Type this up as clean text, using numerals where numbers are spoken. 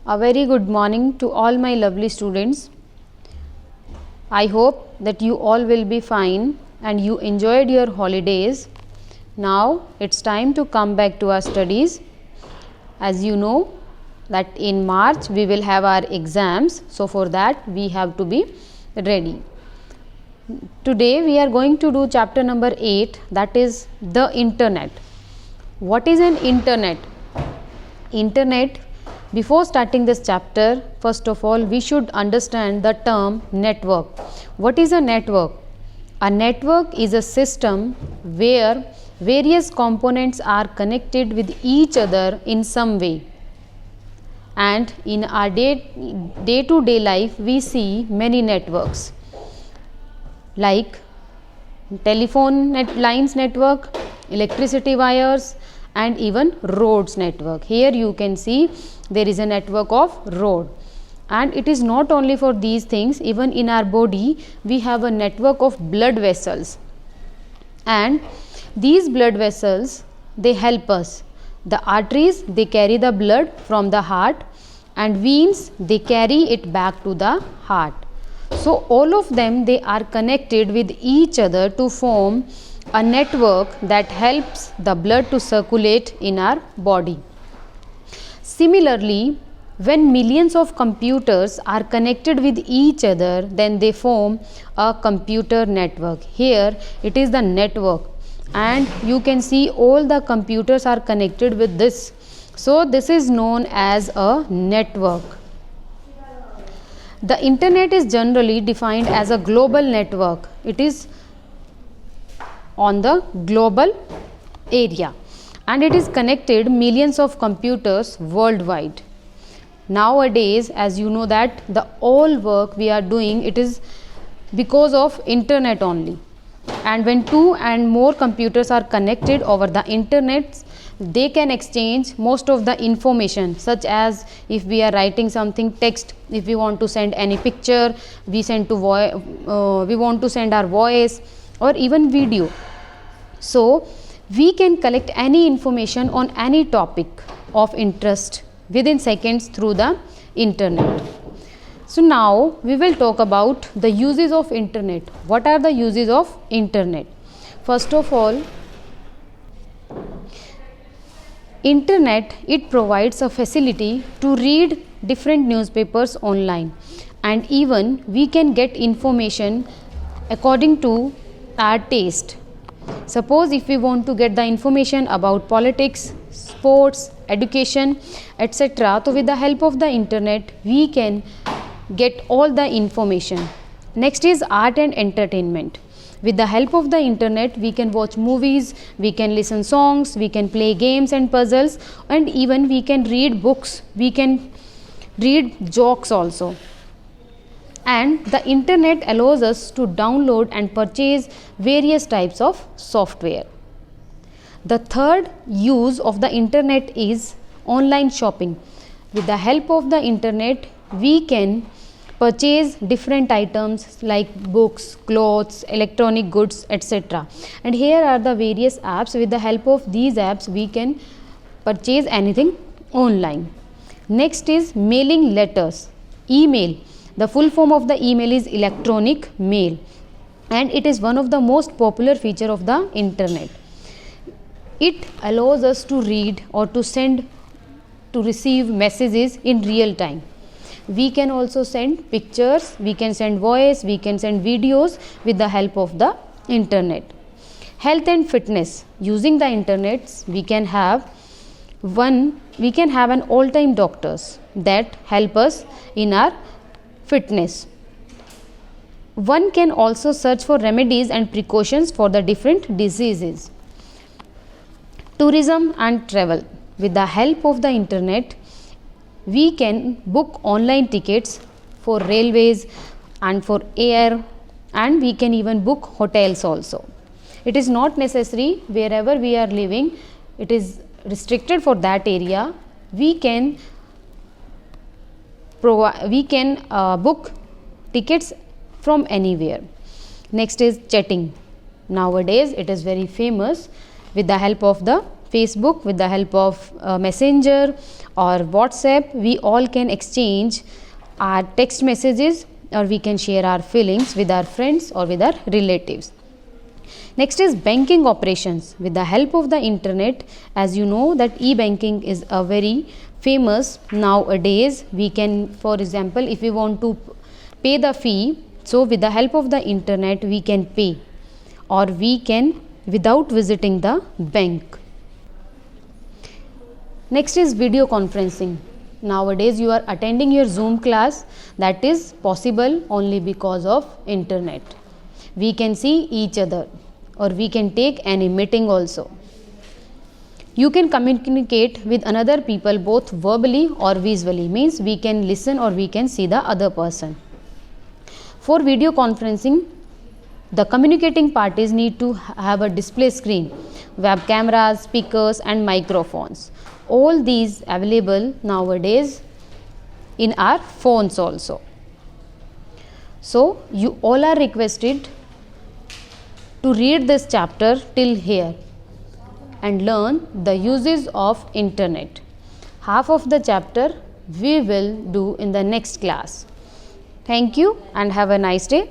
A very good morning to all my lovely students. I hope that you all will be fine and you enjoyed your holidays. Now it's time to come back to our studies. As you know that in March we will have our exams, so for that we have to be ready. Today we are going to do chapter number 8, that is the internet. What is an internet? Internet, before starting this chapter, first of all we should understand the term network. What is a network? A network is a system where various components are connected with each other in some way. And in our day-to-day life we see many networks like telephone lines network, electricity wires, and even roads network. Here you can see there is a network of road, and it is not only for these things. Even in our body we have a network of blood vessels, and these blood vessels, they help us. The arteries, they carry the blood from the heart, and veins, they carry it back to the heart. So all of them, they are connected with each other to form a network that helps the blood to circulate in our body. Similarly, when millions of computers are connected with each other, then they form a computer network. Here it is the network, and you can see all the computers are connected with this. So this is known as a network. The internet is generally defined as a global network. It is on the global area, and it is connected millions of computers worldwide. Nowadays, as you know that the all work we are doing, it is because of internet only. And when two and more computers are connected over the internet, they can exchange most of the information, such as if we are writing something text, if we want to send any picture, we want to send our voice or even video. So we can collect any information on any topic of interest within seconds through the internet. So now we will talk about the uses of internet. What are the uses of internet? First of all, internet, it provides a facility to read different newspapers online, and even we can get information according to our taste. Suppose if we want to get the information about politics, sports, education, etc., so with the help of the internet we can get all the information. Next is art and entertainment. With the help of the internet we can watch movies, we can listen songs, we can play games and puzzles, and even we can read books, we can read jokes also. And the internet allows us to download and purchase various types of software. The third use of the internet is online shopping. With the help of the internet we can purchase different items like books, clothes, electronic goods, etc. And here are the various apps. With the help of these apps we can purchase anything online. Next is mailing letters. Email. The full form of the email is electronic mail, and it is one of the most popular feature of the internet. It allows us to read or to receive messages in real time. We can also send pictures, we can send voice, we can send videos with the help of the internet. Health and fitness. Using the internet we can have an all-time doctors that help us in our fitness. One can also search for remedies and precautions for the different diseases. Tourism and travel. With the help of the internet we can book online tickets for railways and for air, and we can even book hotels also. It is not necessary wherever we are living, it is restricted for that area. We can book tickets from anywhere. Next is chatting. Nowadays it is very famous. With the help of the Facebook, with the help of Messenger or WhatsApp, we all can exchange our text messages, or we can share our feelings with our friends or with our relatives. Next is banking operations. With the help of the internet, as you know that e-banking is a very famous nowadays. We can, for example, if we want to pay the fee, so with the help of the internet we can pay, or we can without visiting the bank. Next is video conferencing. Nowadays you are attending your Zoom class, that is possible only because of internet. We can see each other, or we can take any meeting also. You can communicate with another people both verbally or visually, means we can listen or we can see the other person. For video conferencing, the communicating parties need to have a display screen, web cameras, speakers and microphones. All these available nowadays in our phones also. So you all are requested to read this chapter till here and learn the uses of internet. Half of the chapter we will do in the next class. Thank you and have a nice day.